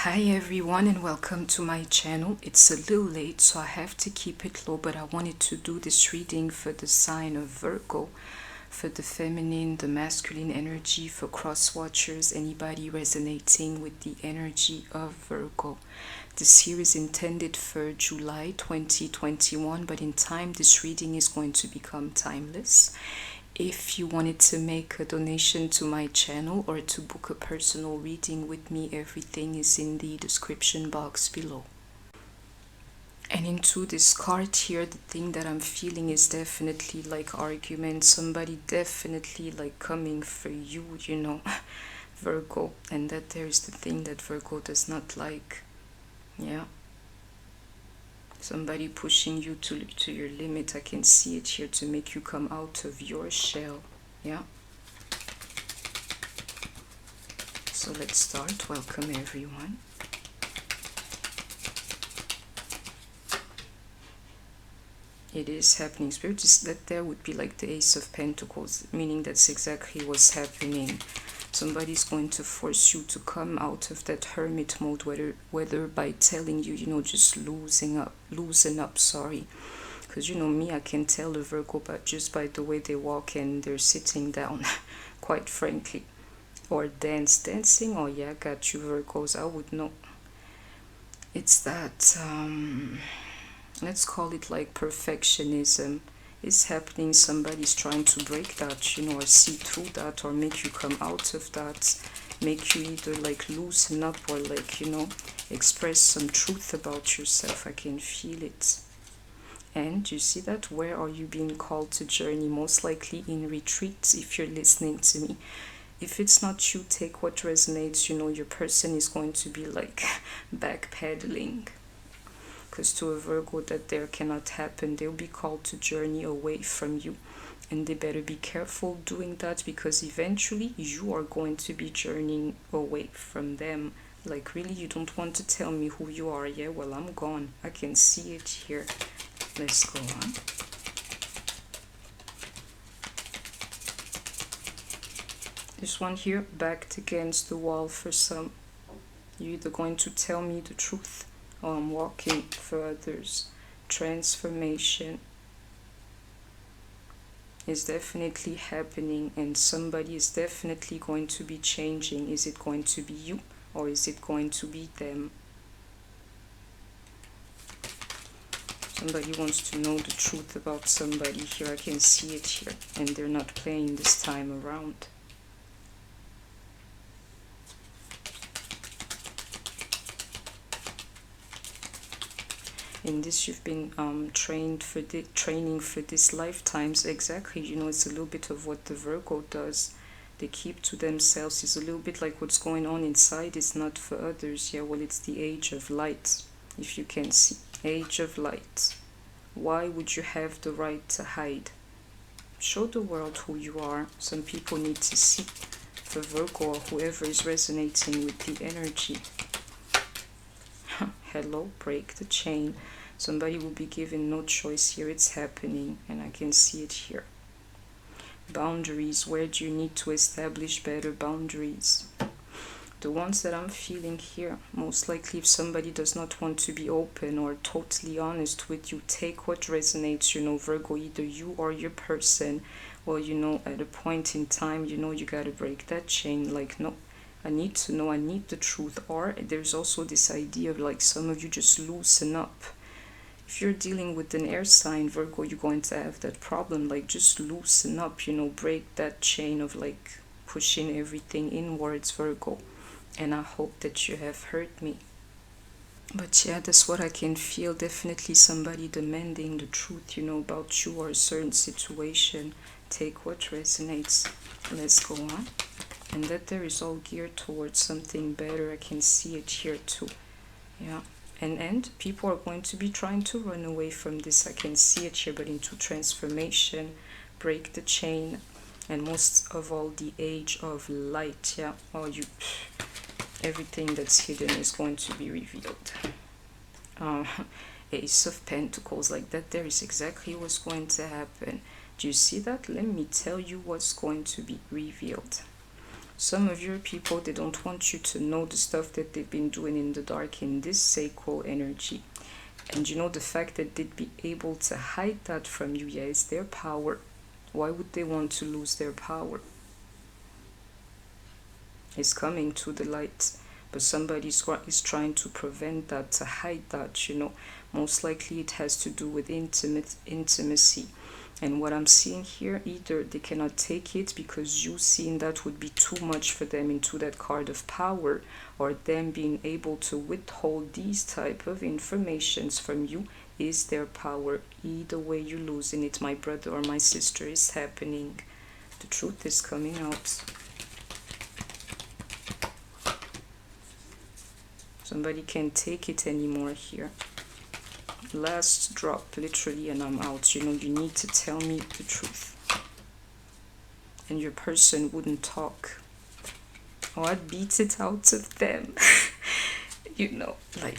Hi everyone and welcome to my channel. It's a little late so I have to keep it low, but I wanted to do this reading for the sign of Virgo, for the feminine, the masculine energy, for cross watchers, anybody resonating with the energy of Virgo. This here is intended for July 2021, but in time this reading is going to become timeless. If you wanted to make a donation to my channel or to book a personal reading with me, everything is in the description box below. And into this card here, the thing that I'm feeling is definitely like argument. Somebody definitely like coming for you, you know, Virgo. And that there is the thing that Virgo does not like. Yeah. Somebody pushing you to your limit. I can see it here, to make you come out of your shell. Yeah. So let's start. Welcome everyone. It is happening. Spirit is that there would be like the Ace of Pentacles, meaning that's exactly what's happening. Somebody's going to force you to come out of that hermit mode, whether by telling you, you know, just loosen up, sorry. Because, you know, me, I can tell a Virgo, but just by the way they walk and they're sitting down, quite frankly. Or dancing, oh yeah, I got you Virgos, I would know. It's that, let's call it like perfectionism. Is happening. Somebody's trying to break that, you know, or see through that, or make you come out of that, make you either like loosen up or like, you know, express some truth about yourself. I can feel it. And you see that? Where are you being called to journey? Most likely in retreats, if you're listening to me. If it's not you, take what resonates. You know, your person is going to be like backpedaling. Because to a Virgo that there cannot happen. They'll be called to journey away from you, and they better be careful doing that, because eventually you are going to be journeying away from them. Like, really, you don't want to tell me who you are? Yeah, well, I'm gone. I can see it here. Let's go on. This one here, backed against the wall for some. You're either going to tell me the truth, I'm walking for others. Transformation is definitely happening, and somebody is definitely going to be changing. Is it going to be you, or is it going to be them? Somebody wants to know the truth about somebody here. I can see it here, and they're not playing this time around. In this, you've been training for this lifetimes. Exactly, you know, it's a little bit of what the Virgo does. They keep to themselves. It's a little bit like what's going on inside is not for others. Yeah, well, it's the age of light, if you can see. Age of light. Why would you have the right to hide? Show the world who you are. Some people need to see. For Virgo or whoever is resonating with the energy. Hello, break the chain. Somebody will be given no choice here. It's happening, and I can see it here. Boundaries. Where do you need to establish better boundaries? The ones that I'm feeling here, most likely if somebody does not want to be open or totally honest with you, take what resonates, you know, Virgo, either you or your person. Well, you know, at a point in time, you know, you gotta break that chain. Like, no, I need to know, I need the truth. Or there's also this idea of like some of you just loosen up. If you're dealing with an air sign, Virgo, you're going to have that problem. Like, just loosen up, you know, break that chain of like pushing everything inwards, Virgo. And I hope that you have heard me. But yeah, that's what I can feel. Definitely somebody demanding the truth, you know, about you or a certain situation. Take what resonates. Let's go on. And that there is all geared towards something better. I can see it here too. Yeah. And people are going to be trying to run away from this. I can see it here, but into transformation, break the chain, and most of all, the age of light. Yeah. Oh, everything that's hidden is going to be revealed. Ace of Pentacles, like that there is exactly what's going to happen. Do you see that? Let me tell you what's going to be revealed. Some of your people, they don't want you to know the stuff that they've been doing in the dark in this Segal energy. And you know, the fact that they'd be able to hide that from you, yeah, it's their power. Why would they want to lose their power? It's coming to the light, but somebody is trying to prevent that, to hide that, you know. Most likely it has to do with intimacy. And what I'm seeing here, either they cannot take it because you seeing that would be too much for them into that card of power, or them being able to withhold these type of informations from you is their power. Either way, you're losing it, my brother or my sister, is happening. The truth is coming out. Somebody can't take it anymore here. Last drop, literally, and I'm out. You know, you need to tell me the truth. And your person wouldn't talk. Oh, I'd beat it out of them. You know, like,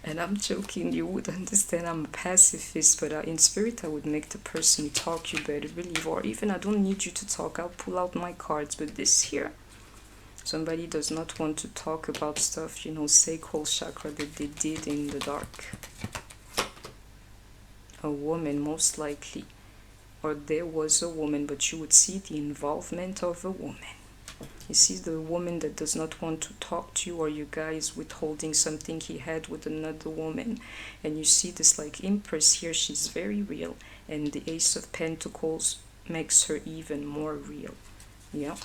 and I'm joking, you would understand I'm a pacifist, but in spirit I would make the person talk. You better believe. Or even I don't need you to talk, I'll pull out my cards. But this here, somebody does not want to talk about stuff, you know, Segal chakra, that they did in the dark. A woman, most likely. Or there was a woman, but you would see the involvement of a woman. You see the woman that does not want to talk to you, or your guy is withholding something he had with another woman. And you see this like Empress here, she's very real. And the Ace of Pentacles makes her even more real. Yeah.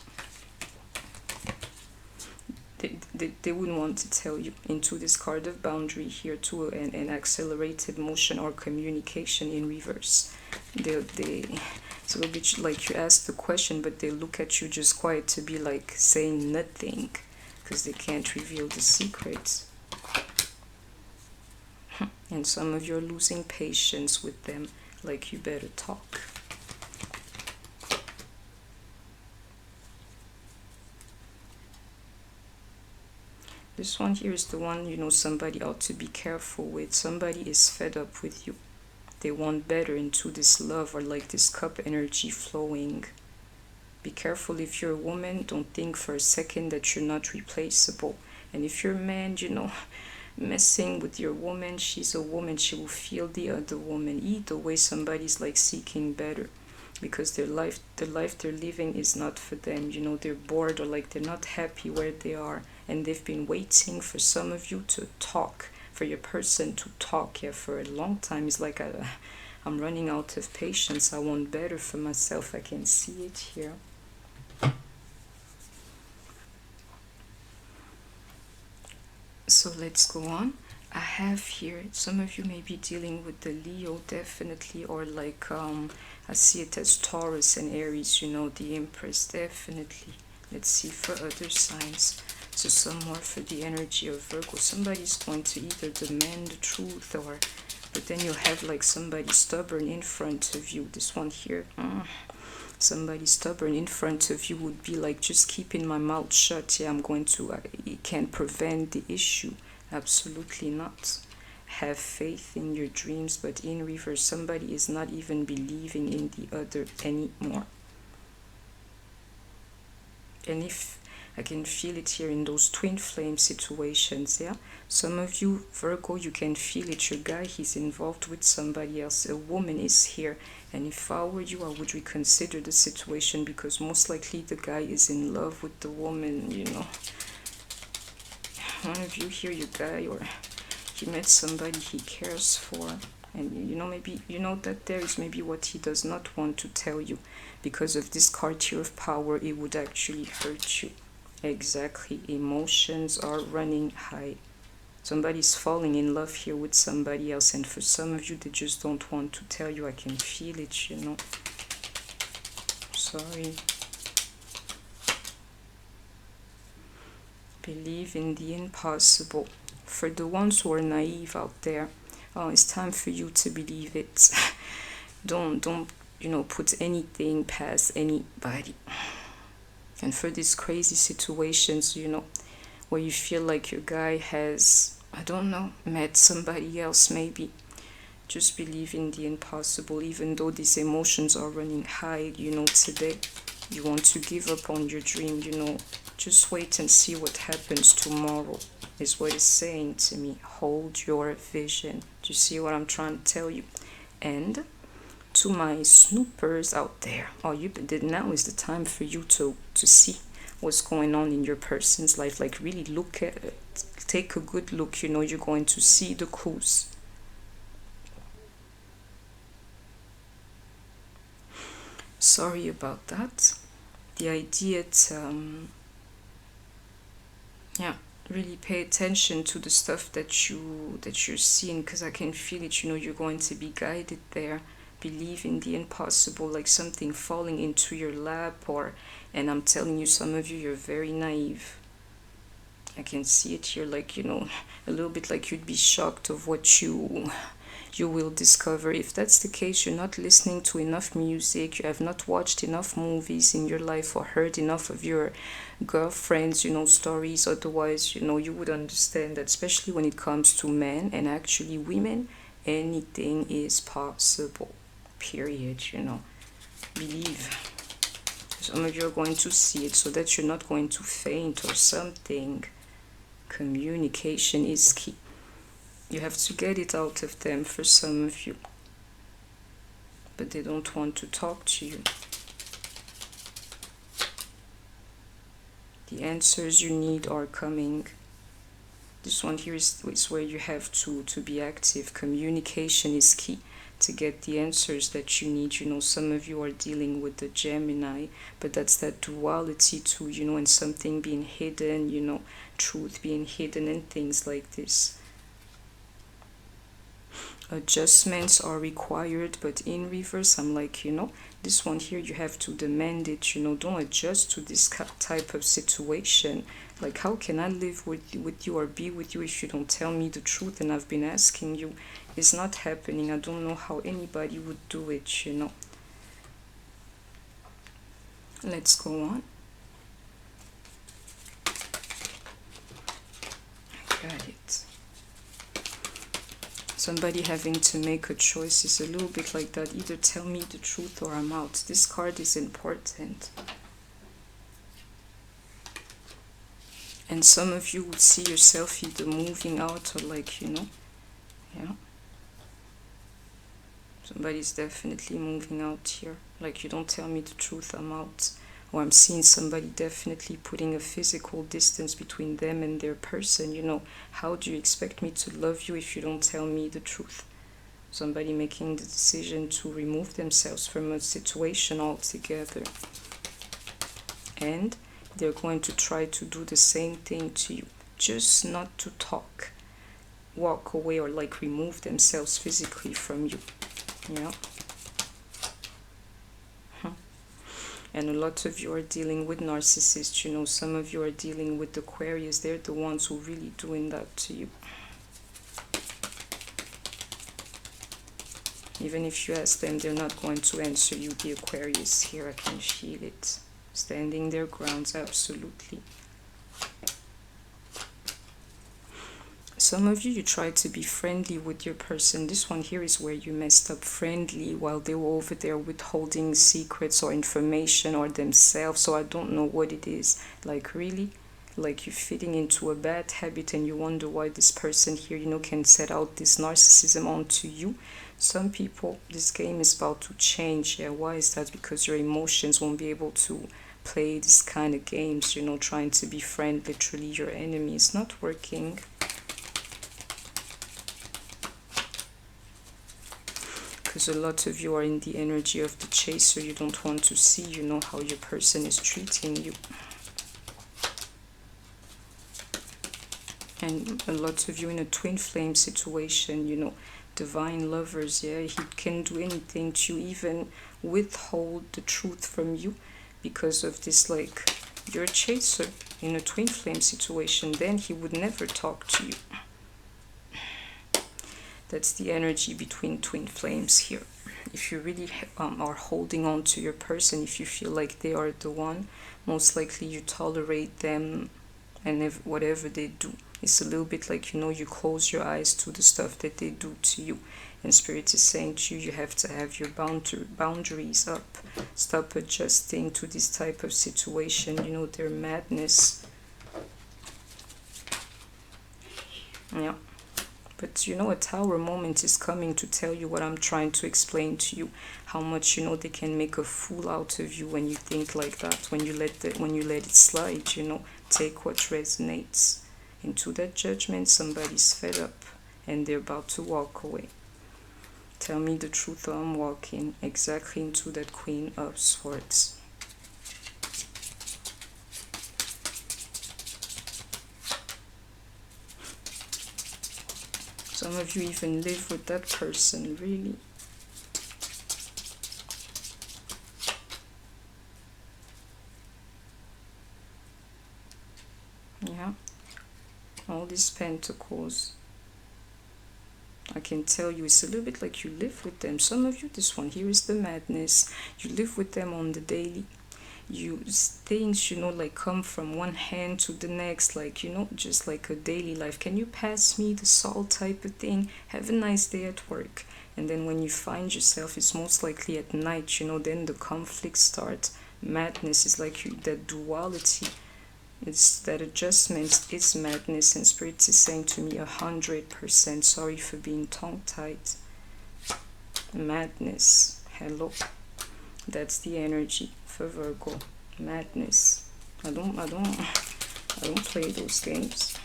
They wouldn't want to tell you into this card of boundary here too, an accelerated motion or communication in reverse. It's a little bit like you ask the question, but they look at you just quiet to be like saying nothing because they can't reveal the secrets. And some of you are losing patience with them, like you better talk. This one here is the one, you know, somebody ought to be careful with. Somebody is fed up with you. They want better into this love, or like this cup energy flowing. Be careful if you're a woman. Don't think for a second that you're not replaceable. And if you're a man, you know, messing with your woman, she's a woman. She will feel the other woman. Either way, somebody's like seeking better. Because the life they're living is not for them. You know, they're bored, or like they're not happy where they are. And they've been waiting for some of you to talk, for your person to talk, yeah, for a long time. It's like I'm running out of patience. I want better for myself. I can see it here. So let's go on. I have here, some of you may be dealing with the Leo, definitely, or like, I see it as Taurus and Aries, you know, the Empress, definitely. Let's see for other signs. So some more for the energy of Virgo. Somebody's going to either demand the truth, or, but then you'll have like somebody stubborn in front of you. This one here, somebody stubborn in front of you would be like, just keeping my mouth shut. Yeah, I'm going to, it can't prevent the issue. Absolutely not. Have faith in your dreams, but in reverse, somebody is not even believing in the other anymore. And if I can feel it here in those twin flame situations, yeah. Some of you, Virgo, you can feel it. Your guy, he's involved with somebody else. A woman is here. And if I were you, I would reconsider the situation, because most likely the guy is in love with the woman, you know. One of you here, your guy, or he met somebody he cares for. And you know, maybe you know that there is maybe what he does not want to tell you. Because of this card here of power, it would actually hurt you. Exactly. Emotions are running high. Somebody's falling in love here with somebody else, and for some of you, they just don't want to tell you. I can feel it, you know. Sorry. Believe in the impossible. For the ones who are naive out there, it's time for you to believe it. Don't you know, put anything past anybody. And for these crazy situations, you know, where you feel like your guy has, I don't know, met somebody else maybe, just believe in the impossible, even though these emotions are running high, you know, today. You want to give up on your dream, you know. Just wait and see what happens tomorrow, is what it's saying to me. Hold your vision. Do you see what I'm trying to tell you? And to my snoopers out there, now is the time for you to see what's going on in your person's life. Like, really look at it. Take a good look, you know. You're going to see the clues. Sorry about that. The idea to yeah, really pay attention to the stuff that you're seeing, because I can feel it, you know. You're going to be guided there. Believe in the impossible, like something falling into your lap, and I'm telling you, some of you, you're very naive. I can see it here, like, you know, a little bit like you'd be shocked of what you will discover. If that's the case, you're not listening to enough music, you have not watched enough movies in your life, or heard enough of your girlfriends, you know, stories. Otherwise, you know, you would understand that, especially when it comes to men and actually women, anything is possible, period, you know. Believe. Some of you are going to see it, so that you're not going to faint or something. Communication is key. You have to get it out of them, for some of you, but they don't want to talk to you. The answers you need are coming. This one here is where you have to be active. Communication is key to get the answers that you need. You know, some of you are dealing with the Gemini, but that's that duality too, you know, and something being hidden, you know, truth being hidden and things like this. Adjustments are required, but in reverse, I'm like, you know, this one here, you have to demand it, you know. Don't adjust to this type of situation. Like, how can I live with you or be with you if you don't tell me the truth? And I've been asking you. It's not happening. I don't know how anybody would do it, you know. Let's go on. Got it. Somebody having to make a choice is a little bit like that. Either tell me the truth or I'm out. This card is important. And some of you would see yourself either moving out or, like, you know, yeah. Somebody's definitely moving out here. Like, you don't tell me the truth, I'm out. Or I'm seeing somebody definitely putting a physical distance between them and their person. You know, how do you expect me to love you if you don't tell me the truth? Somebody making the decision to remove themselves from a situation altogether. And they're going to try to do the same thing to you. Just not to talk. Walk away or, like, remove themselves physically from you. Yeah. And a lot of you are dealing with narcissists, you know. Some of you are dealing with Aquarius. They're the ones who are really doing that to you. Even if you ask them, they're not going to answer you. The Aquarius here, I can feel it. Standing their grounds, absolutely. Some of you try to be friendly with your person. This one here is where you messed up. Friendly while they were over there withholding secrets or information or themselves. So I don't know what it is. Like, really? Like, you're fitting into a bad habit and you wonder why this person here, you know, can set out this narcissism onto you. Some people, this game is about to change. Yeah, why is that? Because your emotions won't be able to play this kind of games, you know, trying to befriend literally your enemy. It's not working. Because a lot of you are in the energy of the chaser. You don't want to see, you know, how your person is treating you. And a lot of you in a twin flame situation, you know, divine lovers. Yeah, he can do anything to you, even withhold the truth from you because of this. Like, you're a chaser in a twin flame situation, then he would never talk to you. That's the energy between twin flames here. If you really are holding on to your person, if you feel like they are the one, most likely you tolerate them and whatever they do. It's a little bit like, you know, you close your eyes to the stuff that they do to you. And Spirit is saying to you, you have to have your boundaries up. Stop adjusting to this type of situation. You know, their madness. Yeah. But you know, a Tower moment is coming to tell you what I'm trying to explain to you. How much, you know, they can make a fool out of you when you think like that. When you let it slide, you know. Take what resonates. Into that judgment, somebody's fed up and they're about to walk away. Tell me the truth, or I'm walking exactly into that Queen of Swords. Some of you even live with that person, really. Yeah. All these pentacles. I can tell you it's a little bit like you live with them. Some of you, this one here is the madness. You live with them on the daily. Things, you know, like come from one hand to the next, like, you know, just like a daily life. Can you pass me the salt type of thing? Have a nice day at work. And then when you find yourself, it's most likely at night, you know, then the conflicts start. Madness is like that duality. It's that adjustment is madness, and Spirit is saying to me 100%. Sorry for being tongue-tied. Madness. Hello. That's the energy for Virgo. Madness. I don't play those games.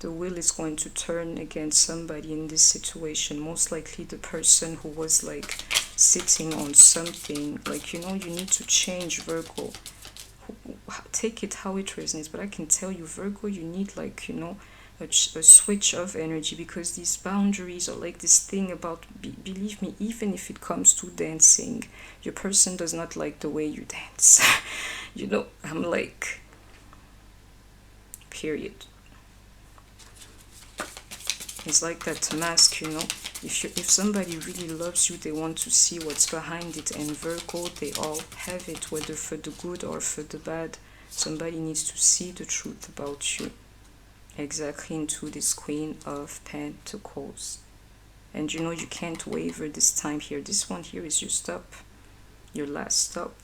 The wheel is going to turn against somebody in this situation. Most likely the person who was like sitting on something. Like, you know, you need to change, Virgo. Take it how it resonates. But I can tell you, Virgo, you need, like, you know, a switch of energy. Because these boundaries are like this thing about, believe me, even if it comes to dancing, your person does not like the way you dance. You know, I'm like, period. It's like that mask, you know. If somebody really loves you, they want to see what's behind it. And Virgo, they all have it, whether for the good or for the bad. Somebody needs to see the truth about you. Exactly into this Queen of Pentacles. And you know, you can't waver this time here. This one here is your stop. Your last stop.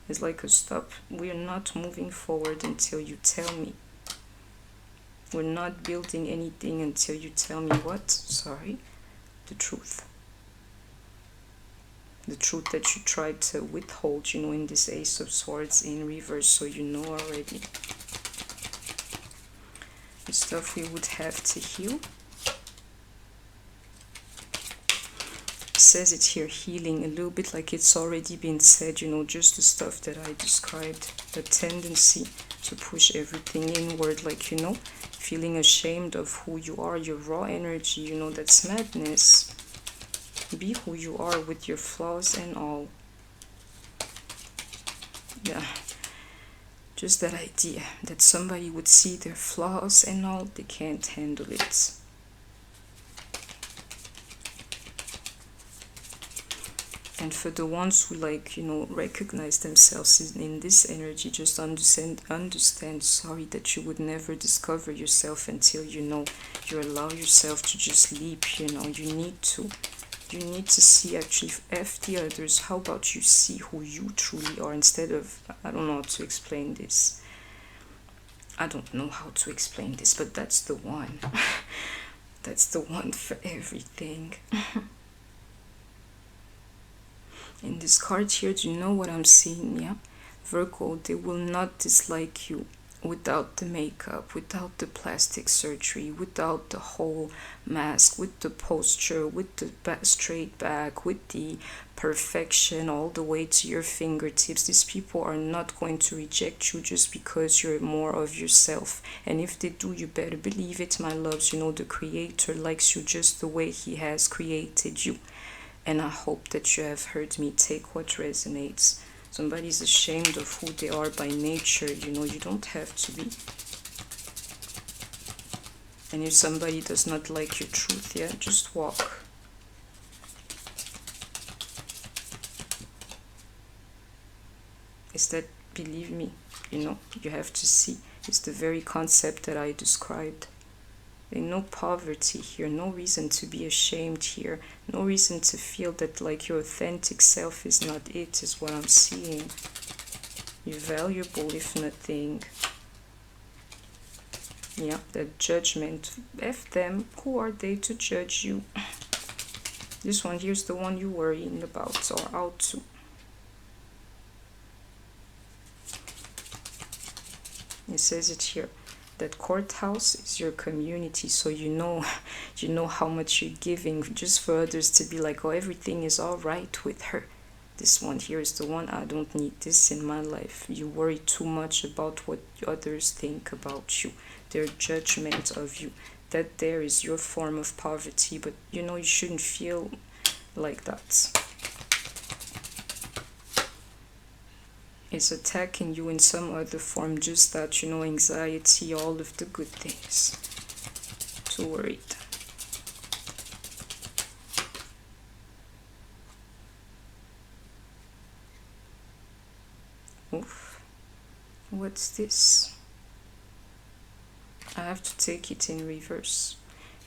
It's like a stop. We are not moving forward until you tell me. We're not building anything until you tell me what? Sorry. The truth. The truth that you tried to withhold, you know, in this Ace of Swords in reverse, so you know already. The stuff we would have to heal. It says it here, healing, a little bit like it's already been said, you know, just the stuff that I described. The tendency to push everything inward, like, you know, feeling ashamed of who you are, your raw energy, you know, that's madness. Be who you are with your flaws and all. Yeah. Just that idea that somebody would see their flaws and all, they can't handle it. And for the ones who, like, you know, recognize themselves in this energy, just understand, sorry, that you would never discover yourself until, you know, you allow yourself to just leap, you know. You need to see, actually, F the others. How about you see who you truly are instead of, I don't know how to explain this. I don't know how to explain this, but that's the one. That's the one for everything. In this card here, do you know what I'm seeing? Yeah, Virgo, they will not dislike you without the makeup, without the plastic surgery, without the whole mask, with the posture, with the straight back, with the perfection all the way to your fingertips. These people are not going to reject you just because you're more of yourself. And if they do, you better believe it, my loves. You know, the Creator likes you just the way He has created you. And I hope that you have heard me. Take what resonates. Somebody's ashamed of who they are by nature. You know, you don't have to be. And if somebody does not like your truth, yeah, just walk. is that, believe me, you have to see, it's the very concept that I described. There's no poverty here, no reason to be ashamed here, no reason to feel that like your authentic self is not it, is what I'm seeing. You're valuable if nothing. Yeah, that judgment, F them, who are they to judge you? This one here's the one you're worrying about or out to. It says it here, that courthouse is your community, so you know how much you're giving just for others to be like, oh, everything is all right with her. This one here is the one, I don't need this in my life. You worry too much about what others think about you, their judgment of you. That there is your form of poverty, but you shouldn't feel like that. It's attacking you in some other form, just that, anxiety, all of the good things. Too worried. Oof. What's this? I have to take it in reverse.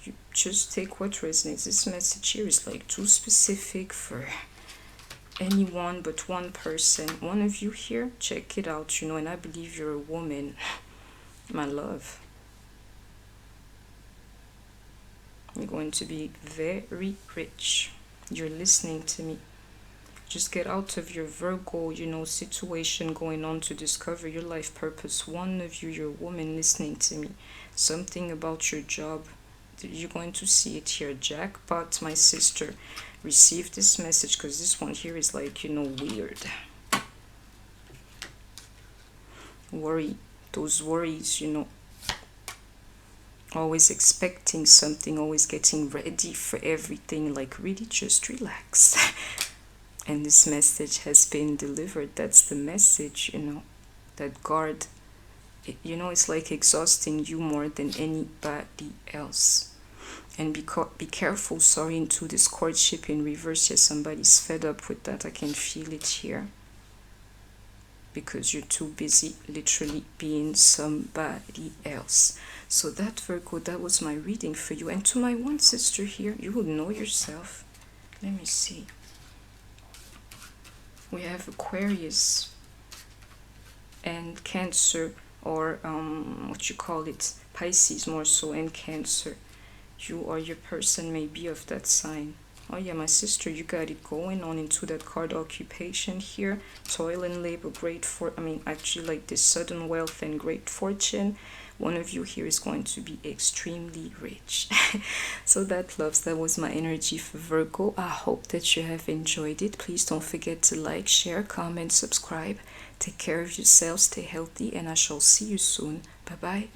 You just take what resonates. This message here is like too specific for anyone but one person. One of you here, check it out, and I believe you're a woman, my love. You're going to be very rich. You're listening to me. Just get out of your Virgo, situation going on to discover your life purpose. One of you, you're a woman listening to me. Something about your job. You're going to see it here. Jackpot, my sister. Receive this message, because this one here is like, weird. Worry. Those worries, always expecting something, always getting ready for everything. Like, really just relax. And this message has been delivered. That's the message, that guard. It's like exhausting you more than anybody else. And be careful, sorry, into this courtship in reverse. Yes, somebody's fed up with that. I can feel it here. Because you're too busy literally being somebody else. So that, Virgo, that was my reading for you. And to my one sister here, you will know yourself. Let me see. We have Aquarius and Cancer, or what you call it, Pisces more so, and Cancer. You or your person may be of that sign. Oh yeah, my sister, you got it going on into that card occupation here. Toil and labor, actually like this sudden wealth and great fortune. One of you here is going to be extremely rich. So that, loves, that was my energy for Virgo. I hope that you have enjoyed it. Please don't forget to like, share, comment, subscribe. Take care of yourself, stay healthy, and I shall see you soon. Bye bye.